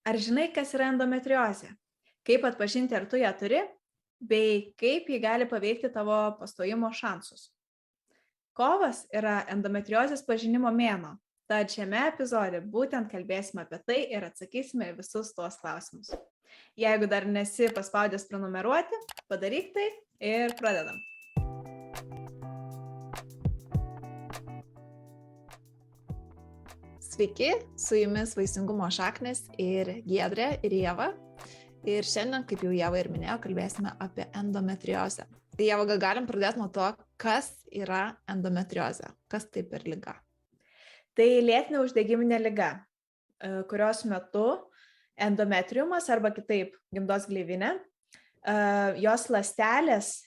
Ar žinai, kas yra endometriozė? Kaip atpažinti, ar tu ją turi, bei kaip ji gali paveikti tavo pastojimo šansus? Kovas yra endometriozės pažinimo mėnuo, tad šiame epizode būtent kalbėsime apie tai ir atsakysime į visus tuos klausimus. Jeigu dar nesi paspaudęs prenumeruoti, padaryk tai ir pradedam. Sveiki, su jumis Vaisingumo šaknės ir Giedrė ir Ieva. Ir šiandien, kaip jau Ieva ir minėjo, kalbėsime apie endometriozę. Tai Ieva, gal galim pradėti nuo to, kas yra endometriozė, kas tai per liga? Tai lėtinė uždegiminė liga, kurios metu endometriumas arba kitaip gimdos gleivinė, jos ląstelės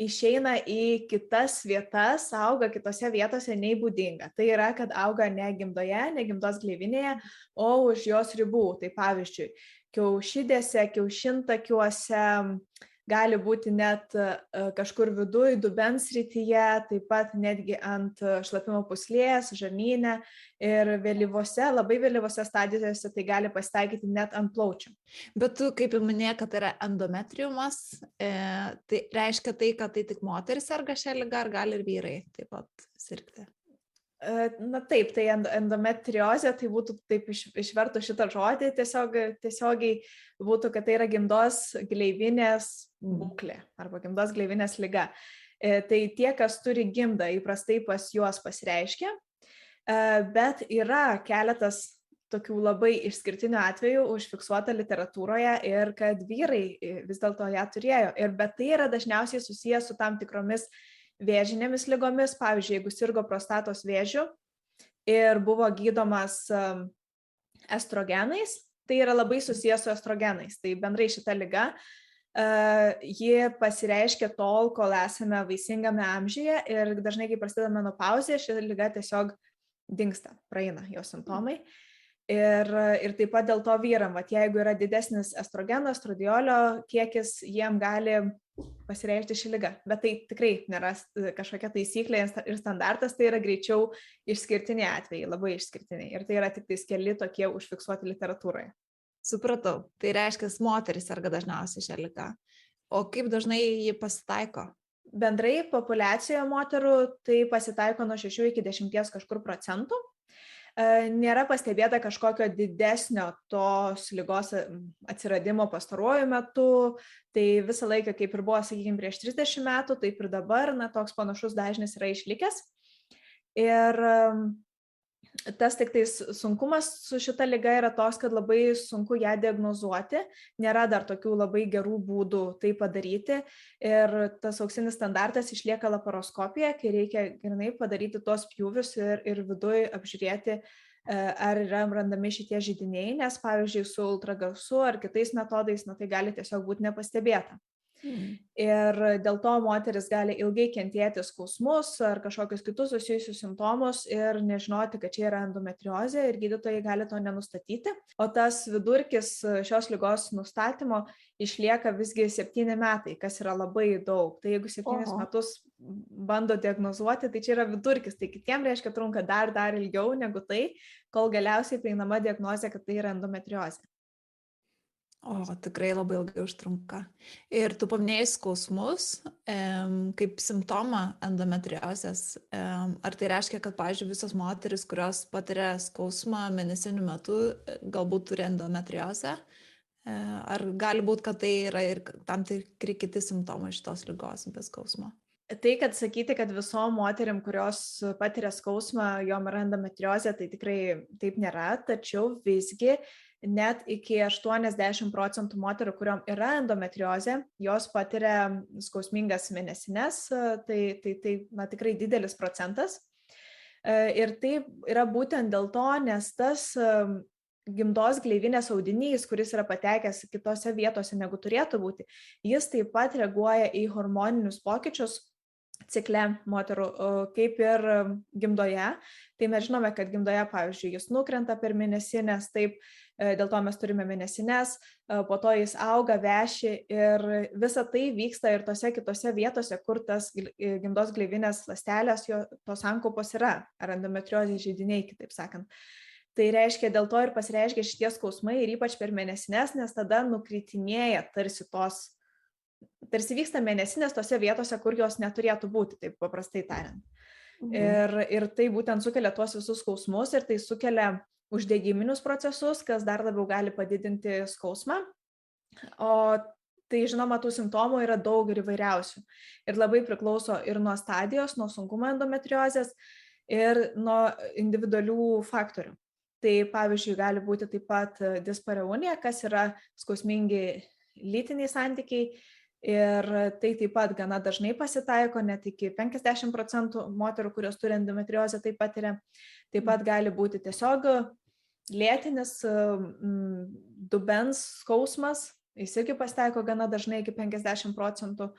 išeina į kitas vietas, auga kitose vietose nei būdinga. Tai yra, kad auga ne gimdoje, ne gimdos gleivinėje, o už jos ribų. Tai pavyzdžiui, kiaušidėse, kiaušintakiuose, gali būti net kažkur viduj, dubens srityje, taip pat netgi ant šlapimo pūslės, žarnyne ir vėlyvose, labai vėlyvose stadijose tai gali pasitaikyti net ant plaučių. Bet tu, kaip jau minėjai, kad tai yra endometriumas, tai reiškia tai, kad tai tik moteris serga šią ligą, ar gali ir vyrai taip pat sirgti? Na taip, tai endometriozė, tai būtų taip išvertų šitą žodį, tiesiogiai būtų, kad tai yra gimdos gleivinės būklė arba gimdos gleivinės liga. Tai tie, kas turi gimdą, įprastai pas juos pasireiškia, bet yra keletas tokių labai išskirtinių atvejų užfiksuota literatūroje ir kad vyrai vis dėlto ją turėjo. Bet tai yra dažniausiai susijęs su tam tikromis vėžinėmis ligomis, pavyzdžiui, jeigu sirgo prostatos vėžiu ir buvo gydomas estrogenais, tai yra labai susijęs su estrogenais. Tai bendrai šita liga, ji pasireiškia tol, kol esame vaisingame amžiuje ir dažnai, kai prasideda menopauzė, ši liga tiesiog dingsta, praeina jos simptomai. Ir taip pat dėl to vyram, jeigu yra didesnis estrogeno, estradiolio kiekis, jiem gali pasireikšti ši liga. Bet tai tikrai nėra kažkokia taisyklė ir standartas, tai yra greičiau išskirtiniai atvejai, labai išskirtiniai. Ir tai yra tik tais keli tokie užfiksuoti literatūroje. Supratau. Tai reiškia, moteris serga dažniausiai šią ligą. O kaip dažnai ji pasitaiko? Bendrai populiacijoje moterų tai pasitaiko nuo 6 iki 10 kažkur procentų. Nėra pastebėta kažkokio didesnio tos ligos atsiradimo pastaruoju metu, tai visą laiką, kaip ir buvo, sakykime, prieš 30 metų, taip ir dabar, toks panašus dažnis yra išlikęs. Ir tas tik tais sunkumas su šita liga yra toks, kad labai sunku ją diagnozuoti, nėra dar tokių labai gerų būdų tai padaryti ir tas auksinis standartas išlieka laparoskopija, kai reikia grynai padaryti tos pjūvius ir viduj apžiūrėti, ar yra randami šitie židiniai, nes pavyzdžiui su ultragarsu ar kitais metodais, tai gali tiesiog būti nepastebėta. Ir dėl to moteris gali ilgai kentėti skausmus ar kažkokius kitus susijusius simptomus ir nežinoti, kad čia yra endometriozė ir gydytojai gali to nenustatyti. O tas vidurkis šios ligos nustatymo išlieka visgi 7 metai, kas yra labai daug. Tai jeigu 7 metus bando diagnozuoti, tai čia yra vidurkis. Tai kitiems reiškia trunka dar ilgiau negu tai, kol galiausiai prieinama diagnozė, kad tai yra endometriozė. O, tikrai labai ilgai užtrunka. Ir tu paminėjai skausmus kaip simptomą endometriozės. Ar tai reiškia, kad, pavyzdžiui, visos moteris, kurios patiria skausmą mėnesinių metu, galbūt turi endometriozę? Ar gali būti, kad tai yra ir tam tikri kiti simptomai šitos ligos be skausmo? Tai, kad sakyti, kad visom moterim, kurios patiria skausmą, jom yra endometriozė, tai tikrai taip nėra, tačiau visgi net iki 80% moterų, kuriuom yra endometriozė, jos patiria skausmingas mėnesines, tai tikrai didelis procentas. Ir tai yra būtent dėl to, nes tas gimdos gleivinės audinys, kuris yra patekęs kitose vietose negu turėtų būti, jis taip pat reaguoja į hormoninius pokyčius cikle moterų, kaip ir gimdoje. Tai mes žinome, kad gimdoje, pavyzdžiui, jis nukrenta per mėnesinės, taip, dėl to mes turime mėnesinės, po to jis auga, veši ir visa tai vyksta ir tose kitose vietose, kur tas gimdos gleivinės ląstelės, tos sankaupos yra, ar endometriozės židiniai, kitaip sakant. Tai reiškia, dėl to ir pasireiškia šitie skausmai ir ypač per mėnesines, nes tada nukritinėja tarsi vyksta mėnesinės tose vietose, kur jos neturėtų būti, taip paprastai tariant. Ir tai būtent sukelia tuos visus skausmus ir tai sukelia uždegiminius procesus, kas dar labiau gali padidinti skausmą. O tai, žinoma, tų simptomų yra daug ir įvairiausių. Ir labai priklauso ir nuo stadijos, nuo sunkumo endometriozės ir nuo individualių faktorių. Tai pavyzdžiui, gali būti taip pat dispareunija, kas yra skausmingi lytiniai santykiai ir tai taip pat gana dažnai pasitaiko, net iki 50% moterų, kurios turi endometriozę, taip patiria. Taip pat gali būti tiesiog lėtinis dubens skausmas, jis irgi pasitaiko gana dažnai iki 50%.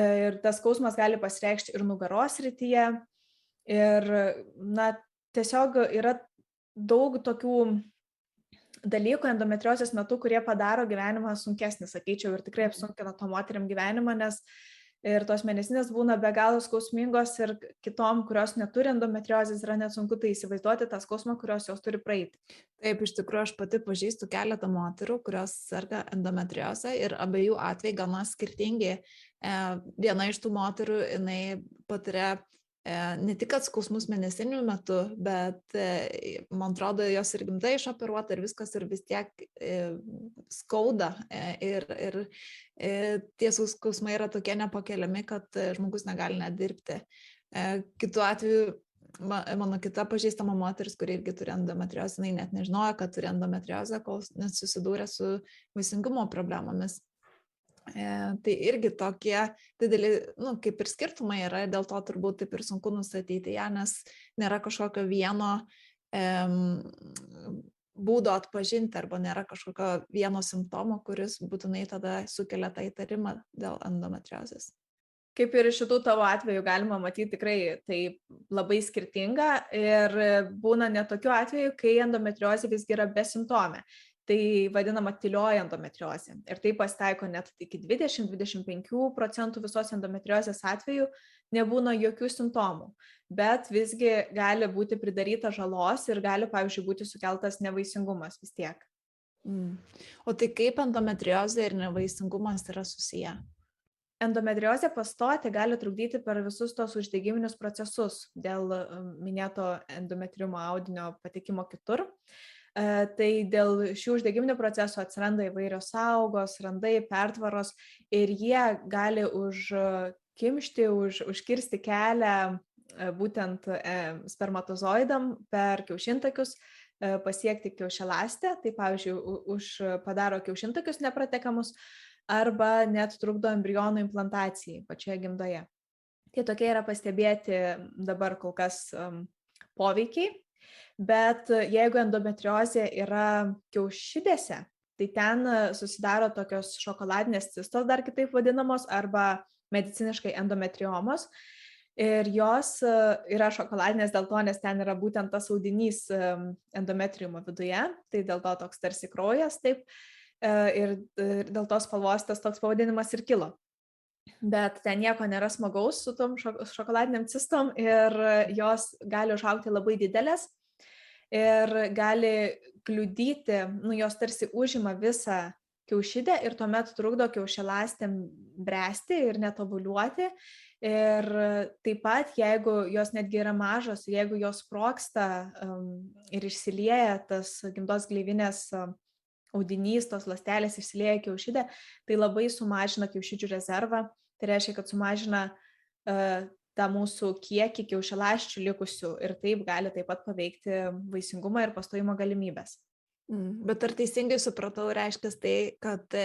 Ir tas skausmas gali pasireikšti ir nugaros srityje. Ir tiesiog yra daug tokių dalykų endometriozės metu, kurie padaro gyvenimą sunkesnį, sakyčiau, ir tikrai apsunkina to moteriam gyvenimą, nes ir tos mėnesinės būna be galo skausmingos ir kitom, kurios neturi endometriozės, yra net sunku tai įsivaizduoti tą skausmą, kurios jos turi praeiti. Taip, iš tikrųjų, aš pati pažįstu keletą moterų, kurios serga endometriozę ir abiejų atvejai gana skirtingi. Viena iš tų moterų, jinai patiria ne tik skausmus mėnesinių metu, bet man atrodo, jos ir gimda išoperuota ir viskas ir vis tiek skauda ir tie skausmai yra tokie nepakeliami, kad žmogus negali net dirbti. Kitu atveju, mano kita pažįstama moteris, kuri irgi turi endometriozę, jinai net nežinojo, kad turi endometriozę, kol nesusidūrė su vaisingumo problemomis. Tai irgi tokie dideli, kaip ir skirtumai yra, dėl to turbūt taip ir sunku nustatyti ją, nes nėra kažkokio vieno būdo atpažinti arba nėra kažkokio vieno simptomo, kuris būtinai tada sukelia tą įtarimą dėl endometriozės. Kaip ir šitų tavo atveju galima matyti tikrai tai labai skirtinga ir būna net tokių atvejų, kai endometriozė visgi yra besimptomė. Tai vadinama tylioji endometriozė. Ir tai pasitaiko net iki 20-25% visos endometriozės atveju nebūna jokių simptomų, bet visgi gali būti pridaryta žalos ir gali, pavyzdžiui, būti sukeltas nevaisingumas vis tiek. O tai kaip endometriozė ir nevaisingumas yra susiję? Endometriozė pastoti gali trukdyti per visus tos uždegiminius procesus dėl minėto endometriumo audinio patekimo kitur. Tai dėl šių uždegiminių procesų atsiranda įvairios saugos, randai, pertvaros ir jie gali užkirsti kelią būtent spermatozoidam per kiaušintakius pasiekti kiaušialąstę, tai pavyzdžiui, padaro kiaušintakius nepratekamus arba net trukdo embrionų implantacijai pačioje gimdoje. Tai tokie yra pastebėti dabar kol kas poveikiai. Bet jeigu endometriozė yra kiaušidėse, tai ten susidaro tokios šokoladinės cistos, dar kitaip vadinamos, arba mediciniškai endometriomos. Ir jos yra šokoladinės dėl to, nes ten yra būtent tas audinys endometriumo viduje, tai dėl to toks tarsi kraujas, taip, ir dėl tos spalvos tas toks pavadinimas ir kilo. Bet ten nieko nėra smagaus su tom šokoladiniam cistom ir jos gali užaugti labai didelės ir gali kliudyti, jos tarsi užima visą kiaušidę ir tuomet trukdo kiaušialąstėm bręsti ir netobuliuoti. Ir taip pat, jeigu jos netgi yra mažos, jeigu jos sprogsta ir išsilieja tas gimdos gleivinės audinys, tos ląstelės išsilieja kiaušidę, tai labai sumažina kiaušidžių rezervą. Tai reiškia, kad sumažina tą mūsų kiekį kiaušialąsčių likusių ir taip gali taip pat paveikti vaisingumą ir pastojimo galimybės. Bet ar teisingai supratau, reiškia tai, kad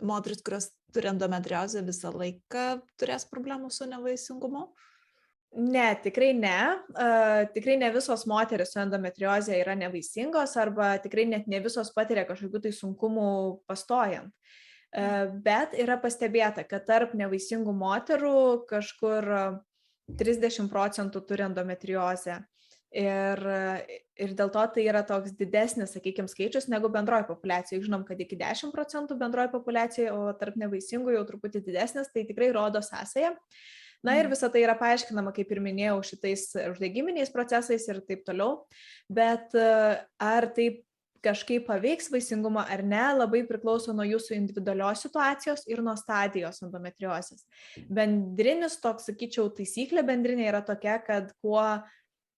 moteris, kurios turi endometriozę, visą laiką turės problemų su nevaisingumu? Ne, tikrai ne. Tikrai ne visos moteris su endometriozė yra nevaisingos arba tikrai net ne visos patiria kažkokių tai sunkumų pastojant. Bet yra pastebėta, kad tarp nevaisingų moterų kažkur 30% turi endometriozę. Ir dėl to tai yra toks didesnis, sakykime, skaičius negu bendroji populiacija. Žinom, kad iki 10% bendroji populiacija, o tarp nevaisingų jau truputį didesnis, tai tikrai rodo sąsają. Na ir visa tai yra paaiškinama, kaip ir minėjau, šitais uždegiminiais procesais ir taip toliau, bet ar taip kažkaip paveiks vaisingumą ar ne, labai priklauso nuo jūsų individualios situacijos ir nuo stadijos endometriozės. Bendrinis toks, sakyčiau, taisyklė bendrinė yra tokia, kad kuo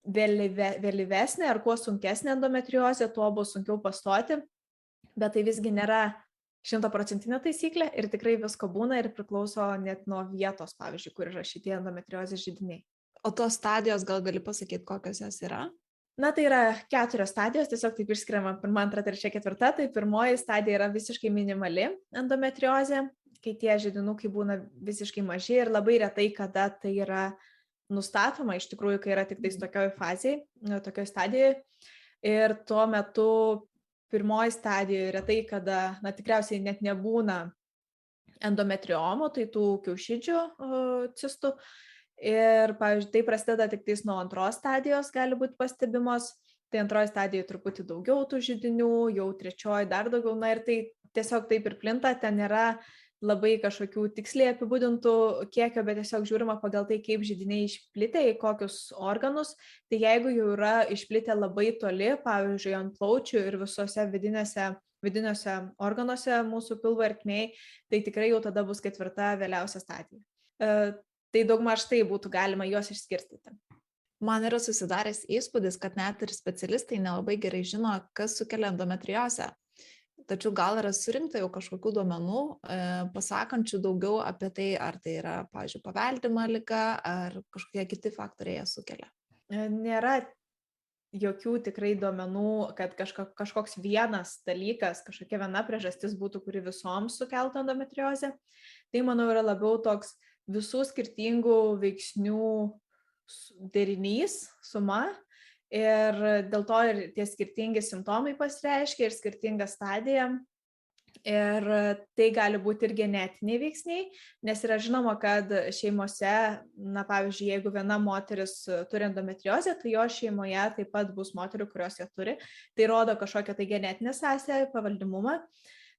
vėlyvesnė ar kuo sunkesnė endometriozė, tuo bus sunkiau pastoti, bet tai visgi nėra 100% taisyklė ir tikrai visko būna ir priklauso net nuo vietos, pavyzdžiui, kur yra šitie endometriozės židiniai. O tos stadijos gal gali pasakyti, kokios jos yra? Na, tai yra 4 stadijos, tiesiog taip išskiriama 1, 2, 3, 4. Tai pirmoji stadija yra visiškai minimali endometriozė, kai tie židinukai būna visiškai maži ir labai retai, kada tai yra nustatoma, iš tikrųjų, kai yra tik tais tokioj fazėje, tokioj stadijoje. Ir tuo metu pirmoji stadijoje retai, kada, na, tikriausiai net nebūna endometriomų, tai tų kiaušidžių cistų. Ir, pavyzdžiui, tai prasideda tik tais nuo 2 stadijos gali būti pastebimos, tai 2 stadijoje truputį daugiau tų židinių, jau 3 dar daugiau, na ir tai tiesiog taip ir plinta, ten nėra labai kažkokių tiksliai apibūdintų kiekio, bet tiesiog žiūrima pagal tai, kaip židiniai išplitę į kokius organus, tai jeigu jau yra išplitę labai toli, pavyzdžiui, ant plaučių ir visose vidiniuose organuose mūsų pilvo ertmėje, tai tikrai jau tada bus 4 vėliausia stadija. Tai daugmaž tai būtų galima juos išskirstyti. Man yra susidaręs įspūdis, kad net ir specialistai nelabai gerai žino, kas sukelia endometriozę. Tačiau gal yra surinkta jau kažkokių duomenų, pasakančių daugiau apie tai, ar tai yra, pavyzdžiui, paveldima liga, ar kažkokie kiti faktoriai ją sukelia. Nėra jokių tikrai duomenų, kad kažkoks vienas dalykas, kažkokia viena priežastis būtų, kuri visoms sukeltų endometriozę. Tai, manau, yra labiau toks visų skirtingų veiksnių derinys, suma, ir dėl to ir tie skirtingi simptomai pasireiškia ir skirtinga stadija. Ir tai gali būti ir genetiniai veiksniai, nes yra žinoma, kad šeimose, na, pavyzdžiui, jeigu viena moteris turi endometriozę, tai jo šeimoje taip pat bus moterų, kurios ją turi. Tai rodo kažkokią tai genetinę sąsają, pavaldimumą.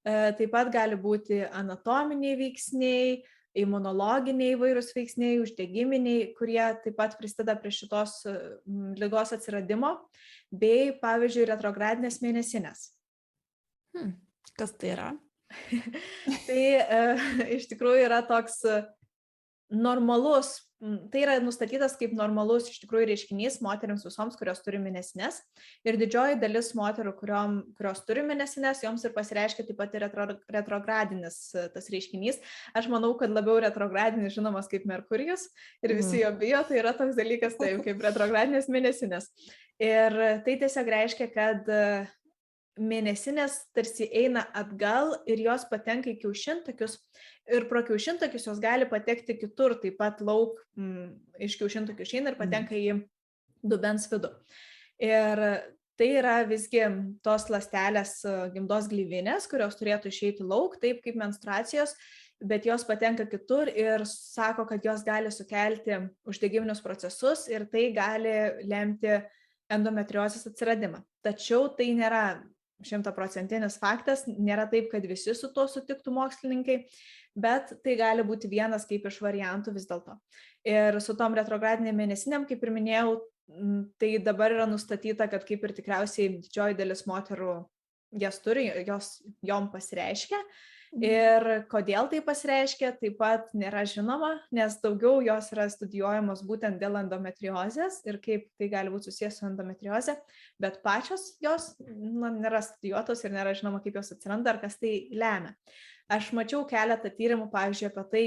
Taip pat gali būti anatominiai veiksniai, imunologiniai įvairūs veiksniai, uždegiminiai, kurie taip pat prisideda prie šitos ligos atsiradimo, bei, pavyzdžiui, retrogradinės mėnesinės. Kas tai yra? Tai iš tikrųjų yra toks normalus, tai yra nustatytas kaip normalus iš tikrųjų reiškinys moteriams visoms, kurios turi mėnesinės. Ir didžioji dalis moterų, kurios turi mėnesinės, joms ir pasireiškia taip pat ir retrogradinis tas reiškinys. Aš manau, kad labiau retrogradinis žinomas kaip Merkurijus ir visi jo bijo, tai yra toks dalykas, tai kaip retrogradinės mėnesinės. Ir tai tiesiog reiškia, kad mėnesinės tarsi eina atgal ir jos patenka į kiaušintakius ir pro kiaušintakius jos gali patekti kitur, taip pat lauk iš kiaušintakių išeina ir patenka į dubens vidų. Ir tai yra visgi tos ląstelės gimdos gleivinės, kurios turėtų išeiti lauk, taip kaip menstruacijos, bet jos patenka kitur ir sako, kad jos gali sukelti uždegiminius procesus ir tai gali lemti endometriozės atsiradimą. Tačiau tai nėra 100% faktas, nėra taip, kad visi su tuo sutiktų mokslininkai, bet tai gali būti vienas kaip iš variantų vis dėlto. Ir su tom retrogradinėm mėnesinėm, kaip ir minėjau, tai dabar yra nustatyta, kad kaip ir tikriausiai didžioji dalis moterų jas turi, jom pasireiškia. Ir kodėl tai pasireiškia, taip pat nėra žinoma, nes daugiau jos yra studijuojamos būtent dėl endometriozės ir kaip tai gali būti susijęs su endometrioze, bet pačios jos nėra studijuotos ir nėra žinoma, kaip jos atsiranda ar kas tai lemia. Aš mačiau keletą tyrimų, pavyzdžiui, apie tai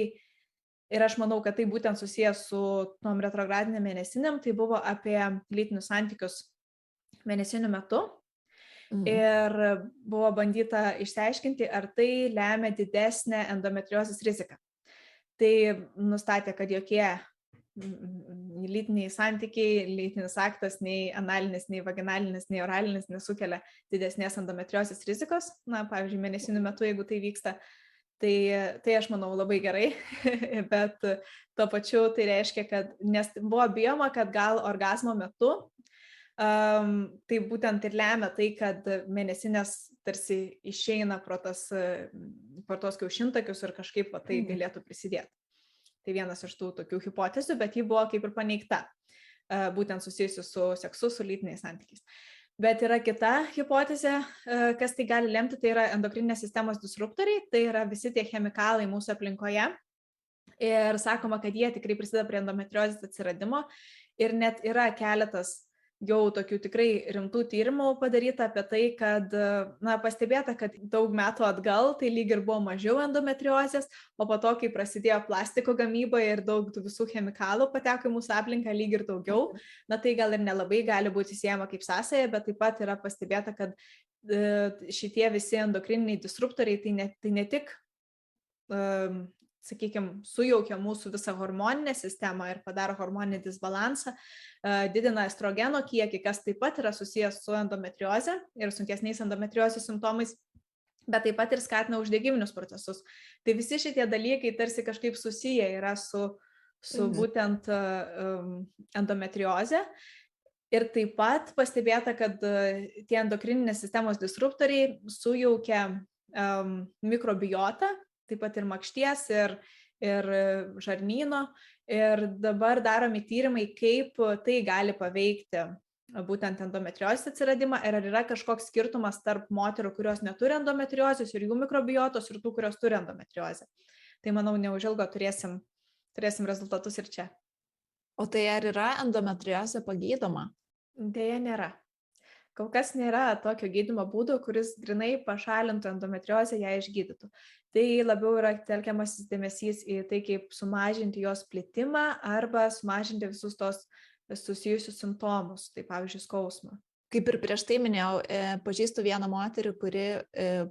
ir aš manau, kad tai būtent susijęs su tom retrogradinėm mėnesinėm, tai buvo apie lytinius santykius mėnesinių metu. Ir buvo bandyta išsiaiškinti, ar tai lemia didesnę endometriozės riziką. Tai nustatė, kad jokie lytiniai santykiai, lytinis aktas, nei analinis, nei vaginalinis, nei oralinis nesukelia didesnės endometriozės rizikos. Na, pavyzdžiui, mėnesinių metu, jeigu tai vyksta, tai aš manau labai gerai, bet tuo pačiu tai reiškia, kad nes buvo bijoma, kad gal orgazmo metu tai būtent ir lemia tai, kad mėnesinės tarsi išeina pro tos kiaušintakius ir kažkaip tai galėtų prisidėti. Tai vienas iš tų tokių hipotezių, bet ji buvo kaip ir paneigta, būtent susijusi su seksu, su lytiniais santykiais. Bet yra kita hipotezė, kas tai gali lemti, tai yra endokrininės sistemos disruptoriai, tai yra visi tie chemikalai mūsų aplinkoje. Ir sakoma, kad jie tikrai prisideda prie endometriozės atsiradimo ir net yra keletas jau tokių tikrai rimtų tyrimų padaryta apie tai, kad pastebėta, kad daug metų atgal tai lyg ir buvo mažiau endometriozės, o po to, kai prasidėjo plastiko gamyba ir daug tų visų chemikalų pateko į mūsų aplinką, lyg ir daugiau, tai gal ir nelabai gali būti siejama kaip sąsaja, bet taip pat yra pastebėta, kad šitie visi endokrininiai disruptoriai tai ne tik sakykime, sujaukia mūsų visą hormoninę sistemą ir padaro hormoninį disbalansą, didina estrogeno kiekį, kas taip pat yra susijęs su endometrioze ir sunkesniais endometriozės simptomais, bet taip pat ir skatina uždegiminius procesus. Tai visi šitie dalykai tarsi kažkaip susiję yra su būtent endometrioze. Ir taip pat pastebėta, kad tie endokrininės sistemos disruptoriai sujaukia mikrobiotą, taip pat ir makšties, ir žarnyno. Ir dabar daromi tyrimai, kaip tai gali paveikti būtent endometriozės atsiradimą ir ar yra kažkoks skirtumas tarp moterų, kurios neturi endometriozės ir jų mikrobiotos ir tų, kurios turi endometriozę. Tai manau, neužilgo turėsim rezultatus ir čia. O tai ar yra endometriozė pagydoma? Deja, nėra. Kol kas nėra tokio gydymo būdo, kuris grinai pašalintų endometriozę, ją išgydytų. Tai labiau yra telkiamasis dėmesys į tai, kaip sumažinti jos plitimą arba sumažinti visus tos susijusius simptomus, tai pavyzdžiui skausmą. Kaip ir prieš tai minėjau, pažįstu vieną moterį, kuri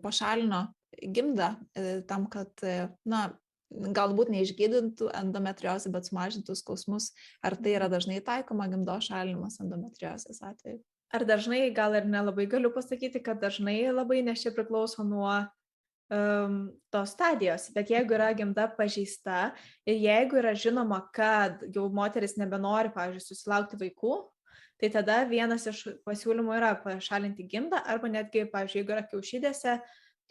pašalino gimdą tam, kad, galbūt neišgydintų endometriozę, bet sumažintų skausmus. Ar tai yra dažnai taikoma gimdos šalinimas endometriozės atveju? Ar dažnai, gal ir nelabai galiu pasakyti, kad dažnai labai, nes čia priklauso nuo tos stadijos, bet jeigu yra gimda pažeista ir jeigu yra žinoma, kad jau moteris nebenori, pavyzdžiui, susilaukti vaikų, tai tada vienas iš pasiūlymų yra pašalinti gimdą arba netgi, pavyzdžiui, jeigu yra kiaušidėse,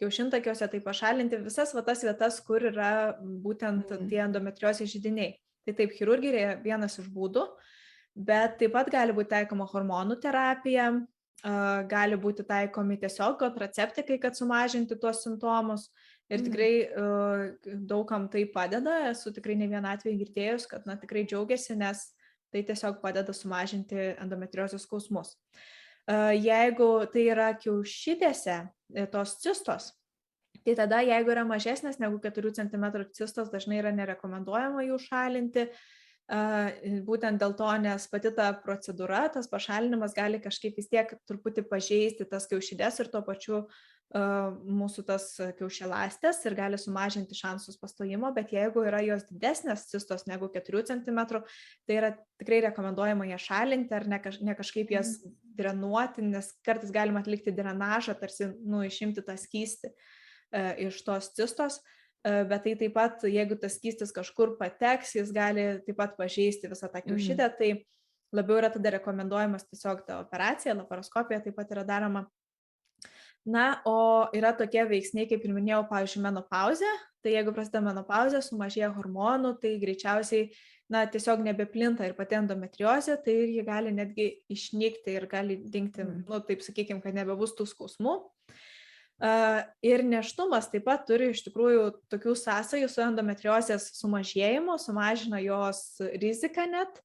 kiaušintakiuose, tai pašalinti visas tas vietas, kur yra būtent tie endometriozės židiniai. Tai taip, chirurgija yra vienas iš būdų. Bet taip pat gali būti taikoma hormonų terapija, gali būti taikomi tiesiog kontraceptikai, kad sumažinti tuos simptomus. Ir tikrai daugam tai padeda. Esu tikrai ne vieną atvejį girdėjus, kad tikrai džiaugiasi, nes tai tiesiog padeda sumažinti endometriozės skausmus. Jeigu tai yra kiaušidėse tos cistos, tai tada jeigu yra mažesnės negu 4 cm cistos, dažnai yra nerekomenduojama jų šalinti. Būtent dėl to, nes pati ta procedūra, tas pašalinimas gali kažkaip vis tiek truputį pažeisti tas kiaušidės ir tuo pačiu mūsų tas kiaušialąstės ir gali sumažinti šansus pastojimo, bet jeigu yra jos didesnės cistos negu 4 cm, tai yra tikrai rekomenduojama ją šalinti ar ne kažkaip jas drenuoti, nes kartais galima atlikti drenažą, tarsi išimti tą skystį iš tos cistos. Bet tai taip pat, jeigu tas skystis kažkur pateks, jis gali taip pat pažeisti visą tą kiaušidę, tai labiau yra tada rekomenduojamas tiesiog ta operacija, laparoskopija taip pat yra daroma. O yra tokie veiksniai, kaip ir minėjau, pavyzdžiui, menopauzė, tai jeigu prasideda menopauzė, sumažėja hormonų, tai greičiausiai tiesiog nebeplinta ir pati endometriozė, tai ji gali netgi išnykti ir gali dingti, taip sakykime, kad nebebus tų skausmų. Ir nėštumas taip pat turi iš tikrųjų tokių sąsajų su endometriozės sumažėjimu, sumažina jos riziką net,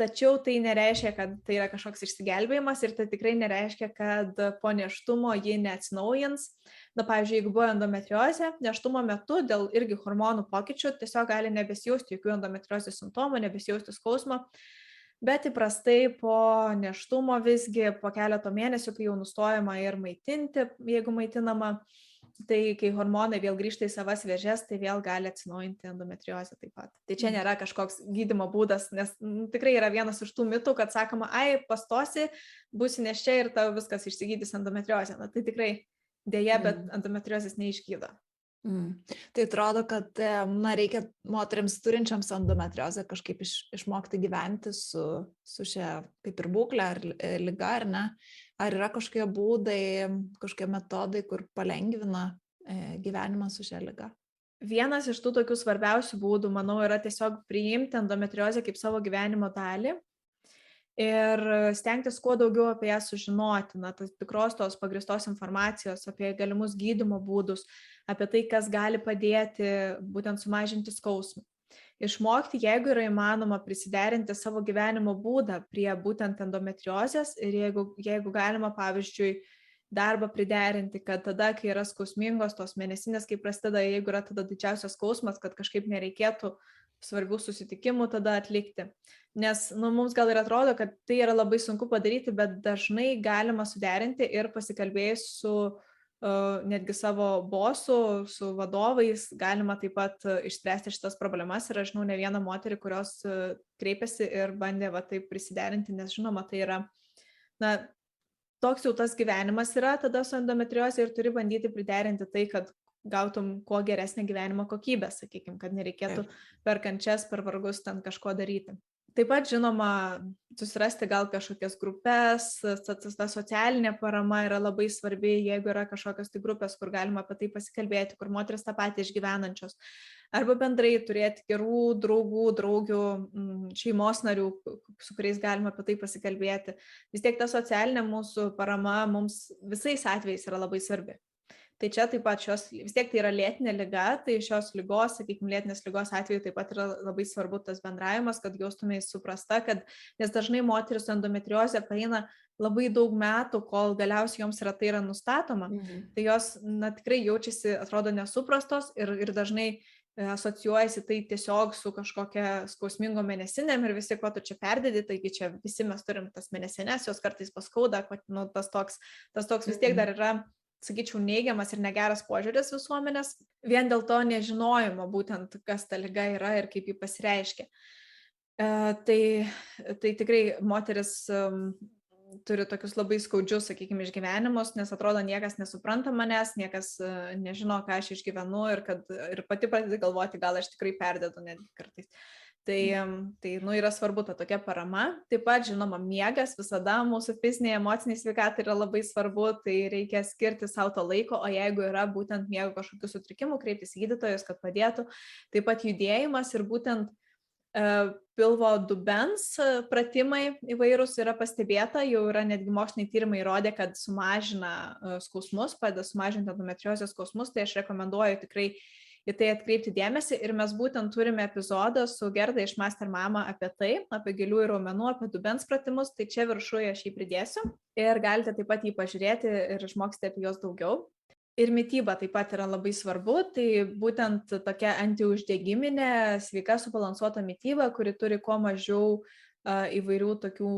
tačiau tai nereiškia, kad tai yra kažkoks išsigelbėjimas ir tai tikrai nereiškia, kad po nėštumo ji neatsinaujins. Pavyzdžiui, jeigu buvo endometriozė, nėštumo metu dėl irgi hormonų pokyčių tiesiog gali nebesijausti jokių endometriozės simptomų, nebesijausti skausmo. Bet įprastai po nėštumo visgi po keleto mėnesių, kai jau nustojama ir maitinti, jeigu maitinama, tai kai hormonai vėl grįžta į savas vėžes, tai vėl gali atsinaujinti endometriozę taip pat. Tai čia nėra kažkoks gydymo būdas, nes tikrai yra vienas iš tų mitų, kad sakoma, pastosi, būsi nėščia ir tau viskas išsigydys endometriozę. Tai tikrai dėja, bet endometriozės neišgydo. Tai atrodo, kad reikia moteriams turinčiams endometriozę kažkaip išmokti gyventi su šia kaip ir būklė ar liga, ar ne? Ar yra kažkokie būdai, kažkokie metodai, kur palengvina gyvenimą su šia liga? Vienas iš tų tokių svarbiausių būdų, manau, yra tiesiog priimti endometriozę kaip savo gyvenimo dalį ir stengtis kuo daugiau apie ją sužinoti, tas tikros tos pagristos informacijos apie galimus gydymo būdus, apie tai, kas gali padėti būtent sumažinti skausmą. Išmokti, jeigu yra įmanoma, prisiderinti savo gyvenimo būdą prie būtent endometriozės ir jeigu galima, pavyzdžiui, darbą priderinti, kad tada, kai yra skausmingos tos mėnesinės, kai prasideda, jeigu yra tada didžiausias skausmas, kad kažkaip nereikėtų svarbių susitikimų tada atlikti. Nes mums gal ir atrodo, kad tai yra labai sunku padaryti, bet dažnai galima suderinti ir pasikalbėjus su netgi savo bosų, su vadovais, galima taip pat išspręsti šitas problemas. Ir aš žinau ne vieną moterį, kurios kreipėsi ir bandė taip prisiderinti, nes žinoma, tai yra, toks jau tas gyvenimas yra tada su endometriozė ir turi bandyti priderinti tai, kad gautum kuo geresnę gyvenimo kokybę, sakykime, kad nereikėtų per kančias, per vargus ten kažko daryti. Taip pat, žinoma, susirasti gal kažkokias grupės, ta socialinė parama yra labai svarbi, jeigu yra kažkokios tai grupės, kur galima apie tai pasikalbėti, kur moteris tą patį išgyvenančios, arba bendrai turėti gerų draugų, draugių, šeimos narių, su kuriais galima apie tai pasikalbėti. Vis tiek ta socialinė mūsų parama mums visais atvejais yra labai svarbi. Tai čia taip pat vis tiek tai yra lėtinė liga, tai šios ligos, sakykime, lėtinės ligos atveju taip pat yra labai svarbu tas bendravimas, kad jaustumėj suprasta, nes dažnai moteris su endometriozė praeina labai daug metų, kol galiausiai joms tai yra nustatoma, tai jos tikrai jaučiasi, atrodo, nesuprastos ir dažnai asocijuojasi tai tiesiog su kažkokia skausmingo mėnesinėm ir visi, ko tu čia perdedi, taigi čia visi mes turim tas mėnesinės, jos kartais paskauda, tas toks vis tiek dar yra, sakyčiau, neigiamas ir negeras požiūris visuomenės, vien dėl to nežinojimo būtent, kas ta liga yra ir kaip ji pasireiškia. Tai tikrai moteris turi tokius labai skaudžius, sakykime, išgyvenimus, nes atrodo niekas nesupranta manęs, niekas nežino, ką aš išgyvenu ir pati pradedi galvoti, gal aš tikrai perdedu netgi kartais. Tai yra svarbu ta tokia parama. Taip pat, žinoma, miegas visada mūsų fiziniai, emociniai sveikatai yra labai svarbu, tai reikia skirti savo to laiko, o jeigu yra būtent miego kažkokių sutrikimų, kreiptis į gydytojus, kad padėtų. Taip pat judėjimas ir būtent pilvo dubens pratimai įvairūs yra pastebėta, jau yra netgi moksliniai tyrimai įrodė, kad sumažina skausmus, padeda sumažinti endometriozės skausmus, tai aš rekomenduoju tikrai į tai atkreipti dėmesį ir mes būtent turime epizodą su Gerda iš Master Mama apie tai, apie giliųjų raumenų, apie dubens pratimus, tai čia viršuje aš jį pridėsiu ir galite taip pat jį pažiūrėti ir išmoksite apie juos daugiau. Ir mityba taip pat yra labai svarbu, tai būtent tokia antiuždegiminė, sveika subalansuota mityba, kuri turi kuo mažiau įvairių tokių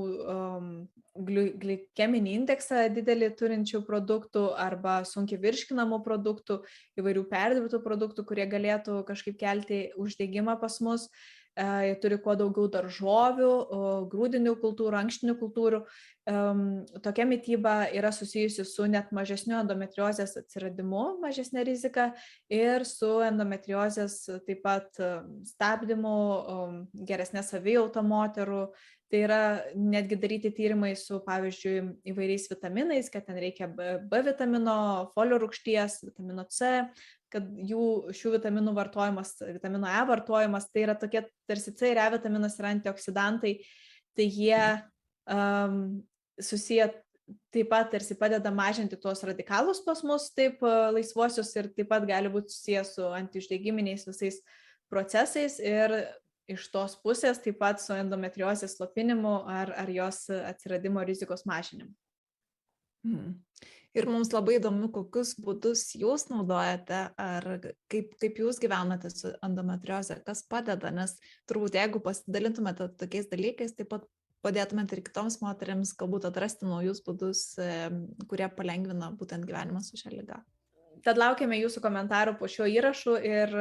glikeminį indeksą didelį turinčių produktų arba sunkiai virškinamų produktų, įvairių perdirbtų produktų, kurie galėtų kažkaip kelti uždegimą pas mus. Turi kuo daugiau daržovių, grūdinių kultūrų, ankštinių kultūrų. Tokia mityba yra susijusi su net mažesniu endometriozės atsiradimu, mažesnė rizika ir su endometriozės taip pat stabdymu, geresnė savijauta moterų. Tai yra netgi daryti tyrimai su, pavyzdžiui, įvairiais vitaminais, kad ten reikia B vitamino, folio rūgšties, vitamino C, kad šių vitaminų vartojimas, vitamino E vartojimas, tai yra tokie tarsi C ir E vitaminas yra antioksidantai, tai jie susiję taip pat tarsi padeda mažinti tuos radikalus pas mus, taip laisvuosius ir taip pat gali būti susiję su antiuždegiminiais visais procesais ir iš tos pusės taip pat su endometriozės slopinimu ar jos atsiradimo rizikos mažinimu. Ir mums labai įdomu, kokius būdus jūs naudojate, ar kaip jūs gyvenate su endometrioze, kas padeda, nes turbūt jeigu pasidalintumėte tokiais dalykais, taip pat padėtumėte ir kitoms moteriams galbūt atrasti naujus būdus, kurie palengvina būtent gyvenimą su šia liga. Tad laukiame jūsų komentarų po šiuo įrašu ir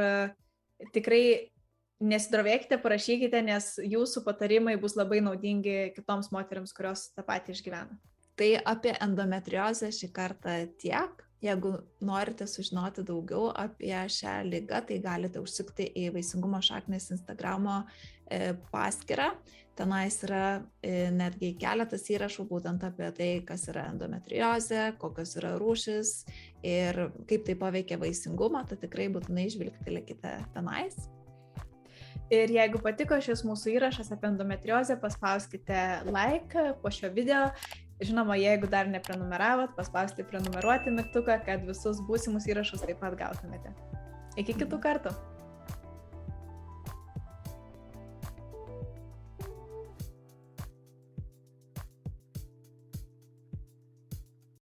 tikrai nesidrovėkite, parašykite, nes jūsų patarimai bus labai naudingi kitoms moteriams, kurios tą patį išgyvena. Tai apie endometriozę šį kartą tiek. Jeigu norite sužinoti daugiau apie šią ligą, tai galite užsukti į Vaisingumo šaknys Instagramo paskyrą. Tenais yra netgi keletas įrašų būtent apie tai, kas yra endometriozė, kokios yra rūšis ir kaip tai paveikia vaisingumą, tai tikrai būtinai žvilgtelėkite tenais. Ir jeigu patiko šis mūsų įrašas apie endometriozę, paspauskite like po šio video. Žinoma, jeigu dar neprenumeravot, paspauskite prenumeruoti mygtuką, kad visus būsimus įrašus taip pat gautumėte. Iki kitų kartų.